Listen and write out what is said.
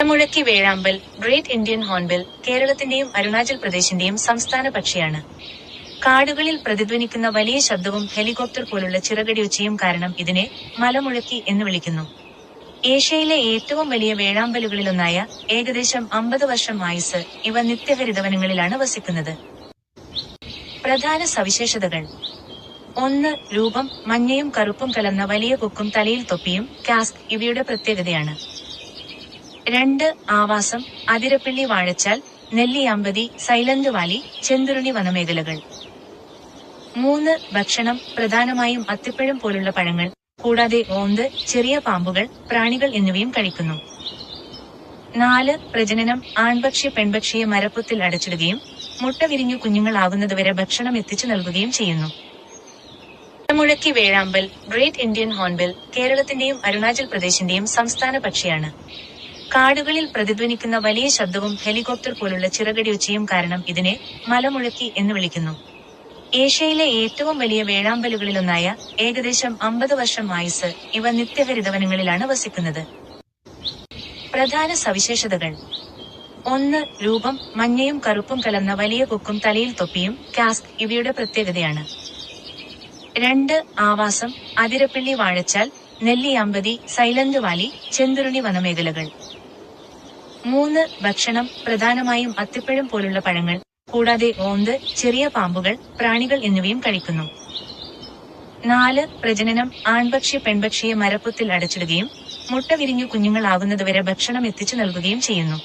മുഴക്കി വേഴാമ്പൽ, great Indian hornbill, കേരളത്തിന്റെയും Arunachal പ്രദേശിന്റെയും സംസ്ഥാന പക്ഷിയാണ്. കാടുകളിൽ പ്രതിധ്വനിക്കുന്ന വലിയ ശബ്ദവും ഹെലികോപ്റ്റർ പോലുള്ള ചിറകടിയൊച്ചയും കാരണം ഇതിനെ മലമുഴക്കി എന്ന് വിളിക്കുന്നു. ഏഷ്യയിലെ ഏറ്റവും വലിയ വേഴാമ്പലുകളിലൊന്നായ ഏകദേശം 50 വർഷം ആയുസ്സ് ഇവ നിത്യഹരിതവനങ്ങളിലാണ് വസിക്കുന്നത്. പ്രധാന സവിശേഷതകൾ: 1. രൂപം: മഞ്ഞയും കറുപ്പും കലർന്ന വലിയ കൊക്കും തലയിൽ തൊപ്പിയും കാസ്ക് ഇവയുടെ പ്രത്യേകതയാണ്. 2. ആവാസം: അതിരപ്പിള്ളി, വാഴച്ചാൽ, നെല്ലിയാമ്പതി, സൈലന്റ് വാലി, ചെന്തുരുണി വനമേഖലകൾ. 3. ഭക്ഷണം: പ്രധാനമായും അത്തിപ്പഴം പോലുള്ള പഴങ്ങൾ, കൂടാതെ ഓന്ത്, ചെറിയ പാമ്പുകൾ, പ്രാണികൾ എന്നിവയും കഴിക്കുന്നു. 4. പ്രജനനം: ആൺപക്ഷി പെൺപക്ഷിയെ മരപ്പൊത്തിൽ അടച്ചിടുകയും മുട്ട വിരിഞ്ഞു കുഞ്ഞുങ്ങളാകുന്നതുവരെ ഭക്ഷണം എത്തിച്ചു നൽകുകയും ചെയ്യുന്നു. മുഴക്കി വേഴാമ്പൽ, ഗ്രേറ്റ് ഇന്ത്യൻ ഹോൺബിൽ, കേരളത്തിന്റെയും അരുണാചൽ പ്രദേശിന്റെയും സംസ്ഥാന പക്ഷിയാണ്. കാടുകളിൽ പ്രതിധ്വനിക്കുന്ന വലിയ ശബ്ദവും ഹെലികോപ്റ്റർ പോലുള്ള ചിറകടിയൊച്ചയും കാരണം ഇതിനെ മലമുഴക്കി എന്ന് വിളിക്കുന്നു. ഏഷ്യയിലെ ഏറ്റവും വലിയ വേഴാമ്പലുകളിലൊന്നായ ഏകദേശം 50 വർഷം ആയുസ്സ് ഇവ നിത്യഹരിതവനങ്ങളിലാണ് വസിക്കുന്നത്. പ്രധാന സവിശേഷതകൾ: 1. രൂപം: മഞ്ഞയും കറുപ്പും കലർന്ന വലിയ കൊക്കും തലയിൽ തൊപ്പിയും കാസ്ക് ഇവയുടെ പ്രത്യേകതയാണ്. 2. ആവാസം: അതിരപ്പിള്ളി, വാഴച്ചാൽ, നെല്ലിയാമ്പതി, സൈലന്റ് വാലി, ചെന്തുരുണി വനമേഖലകൾ. 3. ഭക്ഷണം: പ്രധാനമായും അത്തിപ്പഴം പോലുള്ള പഴങ്ങൾ, കൂടാതെ ഓന്ത്, ചെറിയ പാമ്പുകൾ, പ്രാണികൾ എന്നിവയും കഴിക്കുന്നു. 4. പ്രജനനം: ആൺപക്ഷി പെൺപക്ഷിയെ മരപ്പൊത്തിൽ അടച്ചിടുകയും മുട്ട വിരിഞ്ഞു കുഞ്ഞുങ്ങളാകുന്നതുവരെ ഭക്ഷണം എത്തിച്ചു നൽകുകയും ചെയ്യുന്നു.